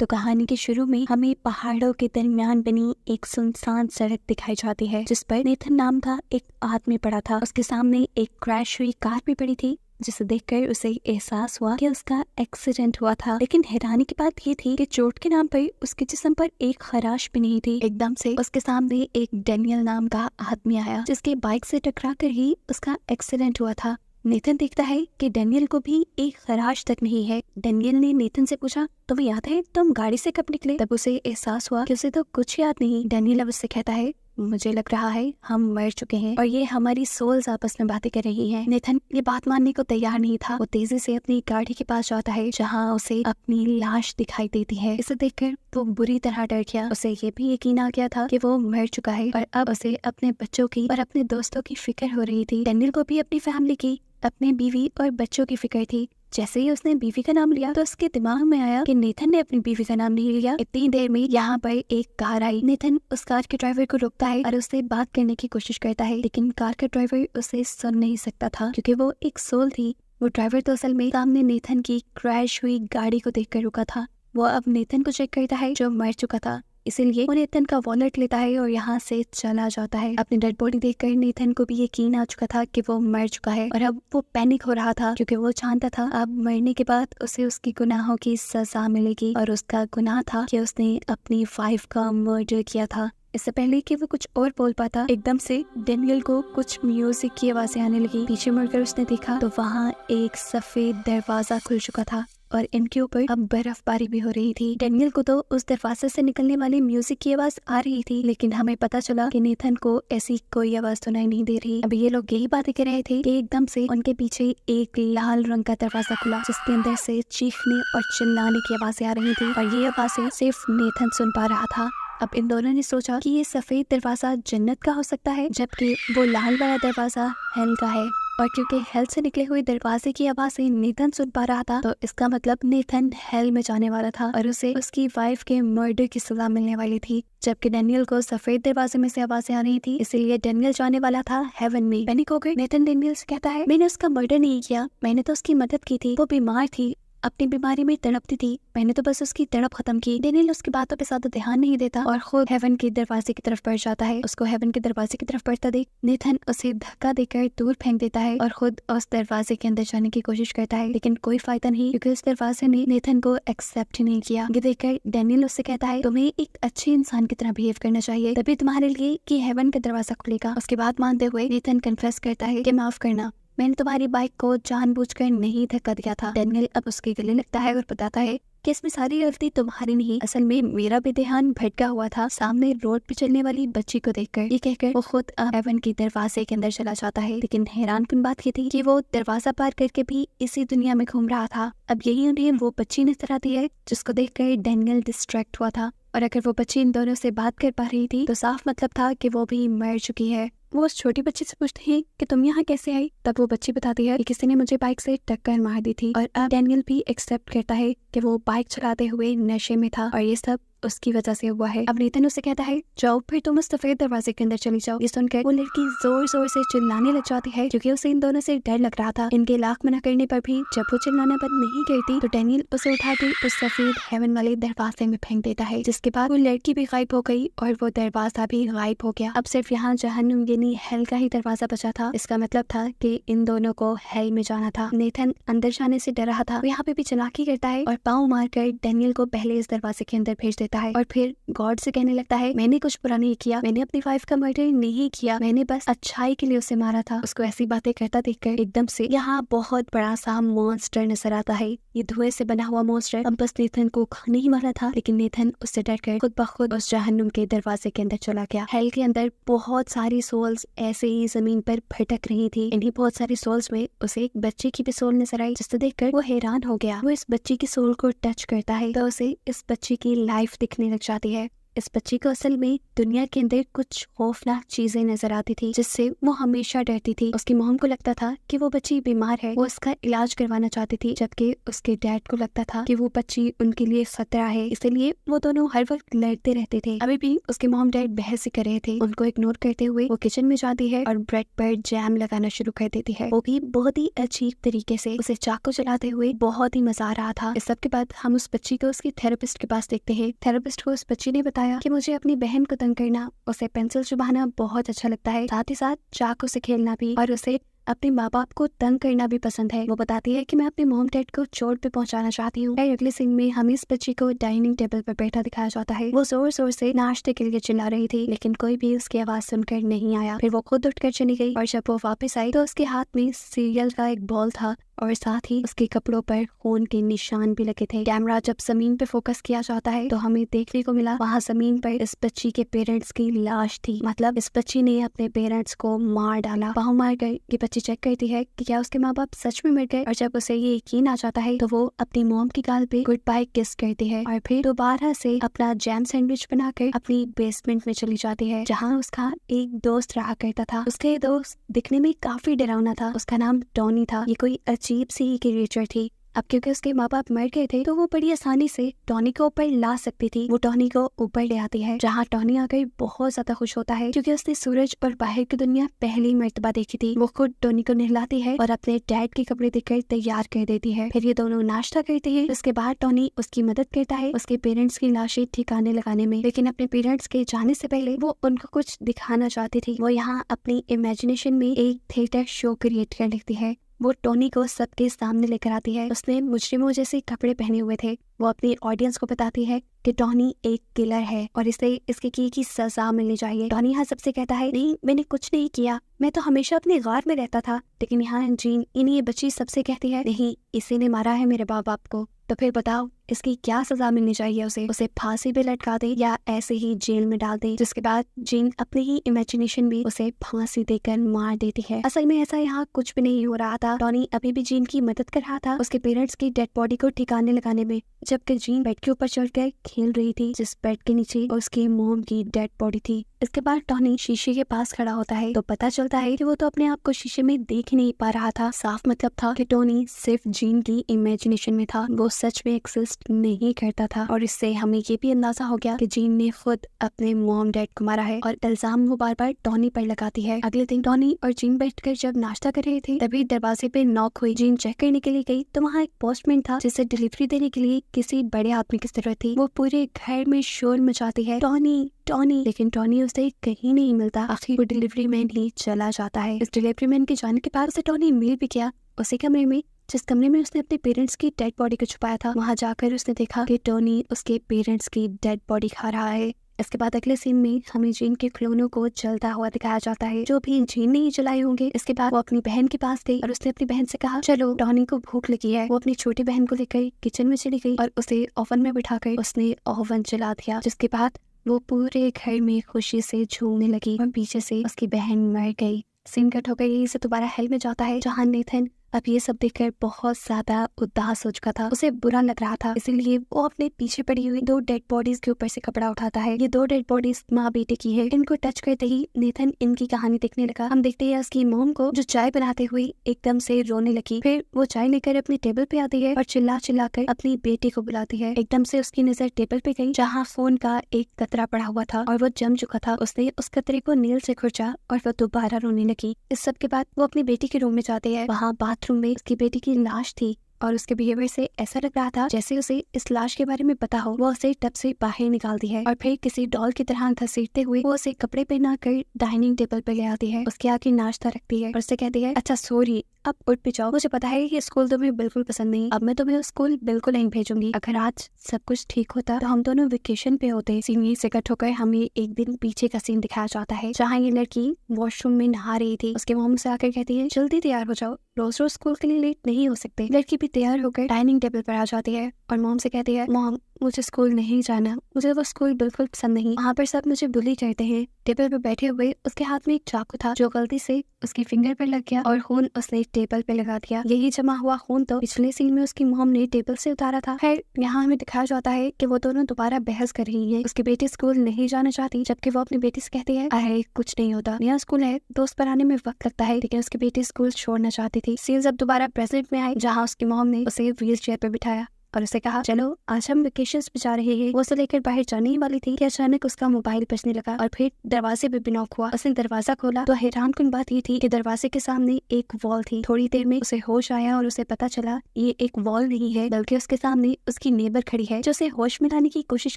तो कहानी के शुरू में हमें पहाड़ों के दरमियान बनी एक सुनसान सड़क दिखाई जाती है, जिस पर नेथन नाम का एक आदमी पड़ा था। उसके सामने एक क्रैश हुई कार भी पड़ी थी, जिसे देखकर उसे एहसास हुआ कि उसका एक्सीडेंट हुआ था। लेकिन हैरानी की बात ये थी कि चोट के नाम पर उसके जिस्म पर एक खराश भी नहीं थी। एकदम से उसके सामने एक डेनियल नाम का आदमी आया, जिसके बाइक से टकरा कर ही उसका एक्सीडेंट हुआ था। नेथन देखता है कि डेनियल को भी एक खराश तक नहीं है। डेनियल ने नेथन से पूछा, तुम्हें याद है तुम गाड़ी से कब निकले? तब उसे एहसास हुआ कि उसे तो कुछ याद नहीं। डेनियल अब उससे कहता है, मुझे लग रहा है हम मर चुके हैं और ये हमारी सोल्स आपस में बातें कर रही हैं। नेथन ये बात मानने को तैयार नहीं था। वो तेजी से अपनी गाड़ी के पास जाता है, जहाँ उसे अपनी लाश दिखाई देती है। इसे देखकर वो बुरी तरह डर गया। उसे ये भी यकीन आ गया था कि वो मर चुका है और अब उसे अपने बच्चों की और अपने दोस्तों की फिक्र हो रही थी। डेनियल को भी अपनी फैमिली की, अपने बीवी और बच्चों की फिक्र थी। जैसे ही उसने बीवी का नाम लिया तो उसके दिमाग में आया कि नेथन ने अपनी बीवी का नाम नहीं लिया। इतनी देर में यहाँ पर एक कार आई। नेथन उस कार के ड्राइवर को रोकता है और उससे बात करने की कोशिश करता है, लेकिन कार का ड्राइवर उसे सुन नहीं सकता था, क्योंकि वो एक सोल थी। वो ड्राइवर तो असल में सामने नेथन की क्रैश हुई गाड़ी को देखकर रुका था। वो अब नेथन को चेक करता है, जो मर चुका था। इसीलिए वो नेथन का वॉलेट लेता है और यहाँ से चला जाता है। अपनी डेड बॉडी देखकर नेथन को भी यकीन आ चुका था कि वो मर चुका है और अब वो पैनिक हो रहा था, क्योंकि वो जानता था अब मरने के बाद उसे उसकी गुनाहों की सजा मिलेगी। और उसका गुनाह था कि उसने अपनी वाइफ का मर्डर किया था। इससे पहले कि वो कुछ और बोल पाता, एकदम से डेनियल को कुछ म्यूजिक की आवाजें आने लगी। पीछे मुड़कर उसने देखा तो वहाँ एक सफेद दरवाजा खुल चुका था और इनके ऊपर अब बर्फबारी भी हो रही थी। डेनियल को तो उस दरवाजे से निकलने वाली म्यूजिक की आवाज आ रही थी, लेकिन हमें पता चला कि नेथन को ऐसी कोई आवाज सुनाई नहीं दे रही। अब ये लोग यही बातें कर रहे थे कि एकदम से उनके पीछे एक लाल रंग का दरवाजा खुला, जिसके अंदर से चीखने और चिल्लाने की आवाजें आ रही थी और ये आवाजें सिर्फ नेथन सुन पा रहा था। अब इन दोनों ने सोचा कि ये सफेद दरवाजा जन्नत का हो सकता है, जबकि वो लाल वाला दरवाजा हेल का है। और क्योंकि हेल से निकले हुए दरवाजे की आवाज़ें नेथन सुन पा रहा था, तो इसका मतलब नेथन हेल में जाने वाला था और उसे उसकी वाइफ के मर्डर की सजा मिलने वाली थी। जबकि डेनियल को सफेद दरवाजे में से आवाजें आ रही थी, इसीलिए डेनियल जाने वाला था हेवन में। पैनिक हो गए। नेथन डेनियल से कहता है, मैंने उसका मर्डर नहीं किया, मैंने तो उसकी मदद की थी। वो बीमार थी, अपनी बीमारी में तड़पती थी, मैंने तो बस उसकी तड़प खत्म की। डेनियल उसकी बातों पे ज्यादा ध्यान नहीं देता और खुद हेवन के दरवाजे की तरफ बढ़ जाता है। उसको हेवन के दरवाजे की तरफ बढ़ता देख नेथन उसे धक्का देकर दूर फेंक देता है और खुद उस दरवाजे के अंदर जाने की कोशिश करता है, लेकिन कोई फायदा नहीं, क्योंकि उस दरवाजे ने नेथन को एक्सेप्ट नहीं किया। ये देखकर डेनियल उससे कहता है, तुम्हें एक अच्छे इंसान की तरह बिहेव करना चाहिए, तभी तुम्हारे लिए कि हेवन का दरवाजा खुलेगा। उसके बाद मानते हुए नेथन कन्फेस करता है कि माफ करना, मैंने तुम्हारी बाइक को जानबूझकर नहीं धक्का दिया था। डेनियल अब उसके गले लगता है और बताता है कि इसमें सारी गलती तुम्हारी नहीं, असल में मेरा भी ध्यान भटका हुआ था सामने रोड पे चलने वाली बच्ची को देखकर। ये कहकर वो खुद हेवन की दरवाजे के अंदर चला जाता है। लेकिन हैरानकुन बात ये थी कि वो दरवाजा पार करके भी इसी दुनिया में घूम रहा था। अब यही उन्हें वो बच्ची नजर आती है जिसको देखकर डेनियल डिस्ट्रैक्ट हुआ था, और अगर वो बच्ची इन दोनों से बात कर पा रही थी तो साफ मतलब था कि वो भी मर चुकी है। वो उस छोटी बच्ची से पूछते हैं कि तुम यहाँ कैसे आई? तब वो बच्ची बताती है कि किसी ने मुझे बाइक से टक्कर मार दी थी। और अब डेनियल भी एक्सेप्ट करता है कि वो बाइक चलाते हुए नशे में था और ये सब उसकी वजह से हुआ है। अब नेथन उसे कहता है, जाओ फिर तुम उस सफेद दरवाजे के अंदर चली जाओ। ये सुनकर वो लड़की जोर जोर से चिल्लाने लग जाती है, क्योंकि उसे इन दोनों से डर लग रहा था। इनके लाख मना करने पर भी जब वो चिल्लाना बंद नहीं करती तो डेनियल उसे उठा के उस सफेद हेवन वाले दरवाजे में फेंक देता है, जिसके बाद वो लड़की भी गायब हो गई और वो दरवाजा भी गायब हो गया। अब सिर्फ यहाँ जहन्नुम यानी हेल का ही दरवाजा बचा था। इसका मतलब था कि इन दोनों को हेल में जाना था। नेथन अंदर जाने से डर रहा था, वो यहाँ पे भी चालाकी करता है और पाँव मारकर डेनियल को पहले इस दरवाजे के अंदर भेज देता है और फिर गॉड से कहने लगता है, मैंने कुछ बुरा नहीं किया, मैंने अपनी वाइफ का मर्डर नहीं किया, मैंने बस अच्छाई के लिए उसे मारा था। उसको ऐसी बातें कहता देखकर एकदम से यहाँ बहुत बड़ा सा मॉन्स्टर नजर आता है। ये धुएं से बना हुआ मॉन्स्टर अब बस नेथन को खाने ही वाला था, लेकिन नेथन उससे डरकर खुद ब खुद उस जहन्नुम के दरवाजे के अंदर चला गया। हेल के अंदर बहुत सारी सोल्स ऐसे ही जमीन पर भटक रही थी। इन्हीं बहुत सारी सोल्स में उसे एक बच्चे की भी सोल नजर आई, जिसे देखकर वो हैरान हो गया। वो इस बच्ची की सोल को टच करता है तो उसे इस बच्ची की लाइफ दिखने लग जाती है। इस बच्ची को असल में दुनिया के अंदर कुछ खौफनाक चीजें नजर आती थी, जिससे वो हमेशा डरती थी। उसकी मॉम को लगता था कि वो बच्ची बीमार है, वो उसका इलाज करवाना चाहती थी, जबकि उसके डैड को लगता था कि वो बच्ची उनके लिए खतरा है, इसलिए वो दोनों हर वक्त लड़ते रहते थे। अभी भी उसके मॉम डैड बहस कर रहे थे। उनको इग्नोर करते हुए वो किचन में जाती है और ब्रेड पर जैम लगाना शुरू कर देती है, वो भी बहुत ही अजीब तरीके से। उसे चाकू चलाते हुए बहुत ही मजा आ रहा था। इस सब के बाद हम उस बच्ची को उसकी थेरेपिस्ट के पास देखते हैं। थेरेपिस्ट को उस बच्ची ने बताया कि मुझे अपनी बहन को तंग करना, उसे पेंसिल चुभाना बहुत अच्छा लगता है, साथ ही साथ चाकू से खेलना भी, और उसे अपने माँ बाप को तंग करना भी पसंद है। वो बताती है कि मैं अपने मॉम डैड को चोट पे पहुंचाना चाहती हूँ। अगले सीन में हमें इस बच्ची को डाइनिंग टेबल पर बैठा दिखाया जाता है। वो जोर जोर से नाश्ते के लिए चिल्ला रही थी, लेकिन कोई भी उसकी आवाज सुनकर नहीं आया। फिर वो खुद उठकर चली गई और जब वो वापस आई तो उसके हाथ में सीरियल का एक बॉल था और साथ ही उसके कपड़ों पर खून के निशान भी लगे थे। कैमरा जब जमीन पे फोकस किया जाता है तो हमें देखने को मिला वहाँ जमीन पर इस बच्ची के पेरेंट्स की लाश थी। मतलब इस बच्ची ने अपने पेरेंट्स को मार डाला। बाहु मार कर ये बच्ची चेक करती है कि क्या उसके माँ बाप सच में मर गए, और जब उसे ये यकीन आ जाता है तो वो अपनी मॉम की गाल पे गुड बाय किस करती है और फिर दोबारा से अपना जैम सैंडविच बनाकर अपनी बेसमेंट में चली जाती है, जहाँ उसका एक दोस्त रहा करता था। उसका ये दोस्त दिखने में काफी डरावना था। उसका नाम टॉनी था। ये कोई अजीब सी क्रिएचर थी। अब क्योंकि उसके माँ बाप मर गए थे तो वो बड़ी आसानी से टॉनी को ऊपर ला सकती थी। वो टॉनी को ऊपर ले आती है, जहाँ टॉनी आकर बहुत ज्यादा खुश होता है क्योंकि उसने सूरज और बाहर की दुनिया पहली मर्तबा देखी थी। वो खुद टॉनी को नहलाती है और अपने डैड के कपड़े देकर तैयार कर देती है। फिर ये दोनों नाश्ता करते हैं। उसके बाद टॉनी उसकी मदद करता है उसके पेरेंट्स की लाशें ठिकाने लगाने में, लेकिन अपने पेरेंट्स के जाने से पहले वो उनको कुछ दिखाना चाहती थी। वो यहाँ अपनी इमेजिनेशन में एक थिएटर शो क्रिएट कर लेती है। वो टॉनी को सबके सामने लेकर आती है। उसने मुजरिमों जैसे कपड़े पहने हुए थे। वो अपनी ऑडियंस को बताती है कि टॉनी एक किलर है और इसे इसके किए की सजा मिलनी चाहिए। टॉनी यहाँ सबसे कहता है, नहीं मैंने कुछ नहीं किया, मैं तो हमेशा अपने गार में रहता था। लेकिन यहाँ जीन ये बच्ची सबसे कहती है, नहीं इसी ने मारा है मेरे माँ बाप को। तो फिर बताओ इसकी क्या सजा मिलनी चाहिए? उसे फांसी पे लटका दे या ऐसे ही जेल में डाल दे? जिसके बाद जीन अपनी ही इमेजिनेशन भी उसे फांसी देकर मार देती है। असल में ऐसा यहाँ कुछ भी नहीं हो रहा था। टॉनी अभी भी जीन की मदद कर रहा था उसके पेरेंट्स की डेड बॉडी को ठिकाने लगाने में, जबकि जीन बेड के ऊपर चढ़कर खेल रही थी, जिस बेड के नीचे उसकी मॉम की डेड बॉडी थी। इसके बाद टॉनी शीशे के पास खड़ा होता है तो पता चलता है कि वो तो अपने आप को शीशे में देख नहीं पा रहा था। साफ मतलब था कि टॉनी सिर्फ जीन की इमेजिनेशन में था, वो सच में एक्सिस्ट नहीं करता था। और इससे हमें ये भी अंदाजा हो गया कि जीन ने खुद अपने मॉम डैड को मारा है और इल्जाम वो बार बार टॉनी पर लगाती है। अगले दिन टॉनी और जीन बैठकर जब नाश्ता कर रहे थे तभी दरवाजे पे नॉक हुई। जीन चेक करने के लिए गई तो वहाँ एक पोस्टमैन था जिसे डिलीवरी देने के लिए किसी बड़े आदमी की जरूरत थी। वो पूरे घर में शोर मचाती है, टॉनी टॉनी, लेकिन टॉनी उसे कहीं नहीं मिलता। आखिर वो डिलीवरी मैन ही चला जाता है। इस डिलीवरी मैन के जाने के बाद उसे टॉनी मिल भी गया उसी कमरे में जिस कमरे में उसने अपने पेरेंट्स की डेड बॉडी को छुपाया था। वहां जाकर उसने देखा कि टॉनी उसके पेरेंट्स की डेड बॉडी खा रहा है। इसके बाद अगले सीन में हमें जीन के खिलौनों को जलता हुआ दिखाया जाता है, जो भी जीन नहीं जलाए होंगे। इसके बाद वो अपनी बहन के पास गई और उसने अपनी बहन से कहा, चलो टॉनी को भूख लगी है। वो अपनी छोटी बहन को लेकर किचन में चली गई और उसे ओवन में बिठाकर उसने ओवन जला दिया। जिसके बाद वो पूरे घर में खुशी से झूमने लगी और पीछे से उसकी बहन मर गई। सीन कट होकर यही से दोबारा हेल में जाता है, जहाँ नेथन अब ये सब देखकर बहुत ज्यादा उदास हो चुका था। उसे बुरा लग रहा था, इसीलिए वो अपने पीछे पड़ी हुई 2 डेड बॉडीज के ऊपर से कपड़ा उठाता है। ये 2 डेड बॉडीज माँ बेटे की है। इनको टच करते ही नेथन इनकी कहानी देखने लगा। हम देखते हैं उसकी मॉम को जो चाय बनाते हुए एकदम से रोने लगी। फिर वो चाय लेकर अपनी टेबल पे आती है और चिल्ला चिल्ला कर अपनी बेटी को बुलाती है। एकदम से उसकी नजर टेबल पे गई जहाँ फोन का एक कतरा पड़ा हुआ था और वो जम चुका था। उसने उस कतरे को नील से खुरचा और वो दोबारा रोने लगी। इस सब के बाद वो अपनी बेटी के रूम में जाते हैं। वहाँ बाथरूम में उसकी बेटी की लाश थी और उसके बिहेवियर से ऐसा लग रहा था जैसे उसे इस लाश के बारे में पता हो। वो उसे टब से बाहर निकालती है और फिर किसी डॉल की तरह घसीटते हुए वो उसे कपड़े पहना कर डाइनिंग टेबल पर ले आती है। उसके आगे नाश्ता रखती है और उससे कहती है, अच्छा सॉरी अब उठ भी जाओ, मुझे पता है कि स्कूल तुम्हें बिल्कुल पसंद नहीं, अब मैं तुम्हें स्कूल बिल्कुल नहीं भेजूंगी। अगर आज सब कुछ ठीक होता तो हम दोनों वेकेशन पे होते। सीन से कट होकर हमें एक दिन पीछे का सीन दिखाया जाता है, जहाँ ये लड़की वॉशरूम में नहा रही थी। उसके मॉम से आकर कहती है, जल्दी तैयार हो जाओ, रोज रोज स्कूल के लिए लेट नहीं हो सकते। लड़की भी तैयार होकर डाइनिंग टेबल पर आ जाती है और मॉम से कहती है, मॉम मुझे स्कूल नहीं जाना, मुझे वो स्कूल बिल्कुल पसंद नहीं, वहाँ पर सब मुझे बुली करते हैं। टेबल पर बैठे हुए उसके हाथ में एक चाकू था जो गलती से उसकी फिंगर पर लग गया और खून उसने टेबल पे लगा दिया। यही जमा हुआ खून तो पिछले सीन में उसकी मॉम ने टेबल से उतारा था। खैर, यहाँ हमें दिखाया जाता है कि वो दोनों दोबारा बहस कर रही है। उसकी बेटी स्कूल नहीं जाना चाहती, जबकि वो अपनी बेटी से कहती है अरे कुछ नहीं होता, नया स्कूल है, दोस्त बनाने में वक्त लगता है। लेकिन उसकी बेटी स्कूल छोड़ना चाहती थी। सीन्स अब दोबारा प्रेजेंट में आए, जहाँ उसकी मॉम ने उसे व्हील चेयर पर बिठाया और उसे कहा चलो आज हम वेकेशंस पे जा रहे हैं। वो उसे लेकर बाहर जाने ही वाली थी कि अचानक उसका मोबाइल बजने लगा और फिर दरवाजे पे भी नॉक हुआ। उसने दरवाजा खोला तो हैरानकुन बात ये थी कि दरवाजे के सामने एक वॉल थी। थोड़ी देर में उसे होश आया और उसे पता चला ये एक वॉल नहीं है, बल्कि उसके सामने उसकी नेबर खड़ी है जो उसे होश में लाने की कोशिश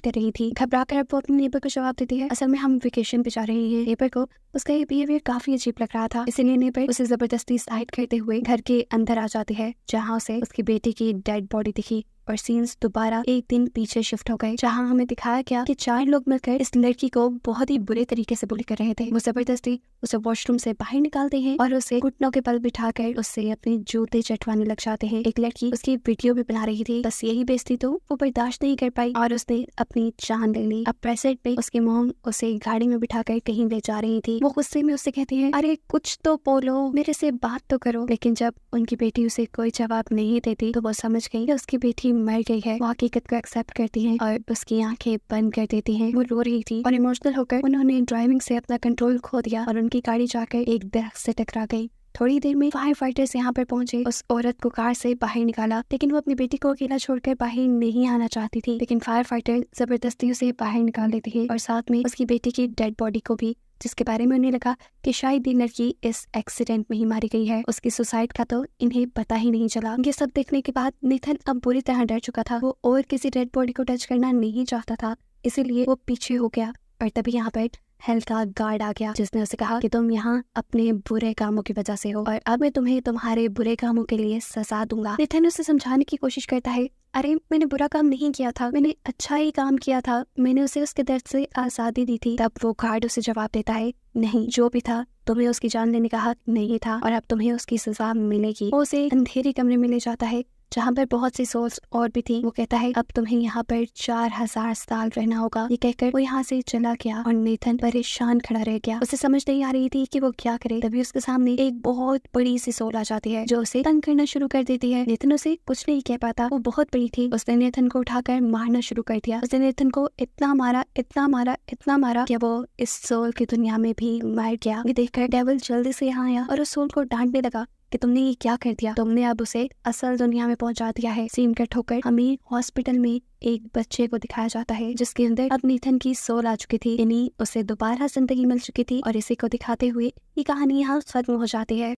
कर रही थी। घबरा कर अब वो अपनी नेबर को जवाब देती है असल में हम वेकेशन पे जा रहे हैं। नेबर को उसका ये बिहेवियर काफी अजीब लग रहा था, इसलिए नेबर उसे जबरदस्ती साइड करते हुए घर के अंदर आ जाती है, जहाँ उसे उसकी बेटी की डेड बॉडी दिखी। और सीन्स दोबारा एक दिन पीछे शिफ्ट हो गए, जहाँ हमें दिखाया गया कि 4 लोग मिलकर इस लड़की को बहुत ही बुरे तरीके से बुली कर रहे थे। वो जबरदस्ती उसे वॉशरूम से बाहर निकालते हैं और उसे घुटनों के बल बिठाकर उससे अपने जूते चटवाने लग जाते हैं। एक लड़की उसकी वीडियो भी बना रही थी, बस यही बेइज्जती तो वो बर्दाश्त नहीं कर पाई और उसने अपनी जान ले ली। अब प्रेजेंट में उसकी मॉम उसे गाड़ी में बिठाकर कहीं ले जा रही थी। वो गुस्से में उससे कहती है अरे कुछ तो बोलो, मेरे से बात तो करो। लेकिन जब उनकी बेटी उसे कोई जवाब नहीं देती तो वो समझ गई कि उसकी बेटी मर गई है। वो हकीकत को एक्सेप्ट करती है और उसकी आंखें बंद कर देती हैं। वो रो रही थी और इमोशनल होकर उन्होंने ड्राइविंग से अपना कंट्रोल खो दिया और उनकी गाड़ी जाकर एक दरख्त से टकरा गई। थोड़ी देर में फायर फाइटर्स यहाँ पर पहुंचे, उस औरत को कार से बाहर निकाला, लेकिन वो अपनी बेटी को अकेला छोड़कर बाहर नहीं आना चाहती थी। लेकिन फायर फाइटर जबरदस्ती उसे बाहर निकाल लेते हैं और साथ में उसकी बेटी की डेड बॉडी को भी, जिसके बारे में उन्हें लगा कि शायद ये लड़की इस एक्सीडेंट में ही मारी गई है। उसकी सुसाइड का तो इन्हें पता ही नहीं चला। ये सब देखने के बाद नेथन अब बुरी तरह डर चुका था। वो और किसी डेड बॉडी को टच करना नहीं चाहता था, इसीलिए वो पीछे हो गया। और तभी यहाँ पर हेल का गार्ड आ गया, जिसने उसे कहा कि तुम यहाँ अपने बुरे कामों की वजह से हो और अब मैं तुम्हें तुम्हारे बुरे कामों के लिए सजा दूंगा। नेथन उसे समझाने की कोशिश करता है अरे मैंने बुरा काम नहीं किया था, मैंने अच्छा ही काम किया था, मैंने उसे उसके दर्द से आजादी दी थी। तब वो गार्ड उसे जवाब देता है नहीं, जो भी था तुम्हें उसकी जान लेने का हक नहीं था और अब तुम्हें उसकी सजा मिलेगी। वो उसे अंधेरे कमरे में ले जाता है जहाँ पर बहुत सी सोल्स और भी थी। वो कहता है अब तुम्हें यहाँ पर 4000 साल रहना होगा। ये कहकर वो यहाँ से चला गया और नेथन परेशान खड़ा रह गया। उसे समझ नहीं आ रही थी कि वो क्या करे। तभी उसके सामने एक बहुत बड़ी सी सोल आ जाती है जो उसे तंग करना शुरू कर देती है। नेथन उसे कुछ नहीं कह पाता, वो बहुत बड़ी थी। उसने नेथन को उठाकर मारना शुरू कर दिया। उसने नेथन को इतना मारा, इतना मारा, इतना मारा कि वो इस सोल की दुनिया में भी मर गया। ये देखकर डेविल जल्दी से यहाँ आया और उस सोल को डांटने लगा कि तुमने ये क्या कर दिया, तुमने अब उसे असल दुनिया में पहुंचा दिया है। सीन कट होकर हमें हॉस्पिटल में एक बच्चे को दिखाया जाता है जिसके अंदर अब नेथन की सोल आ चुकी थी, यानी उसे दोबारा जिंदगी मिल चुकी थी। और इसी को दिखाते हुए ये कहानी यहाँ खत्म हो जाती है।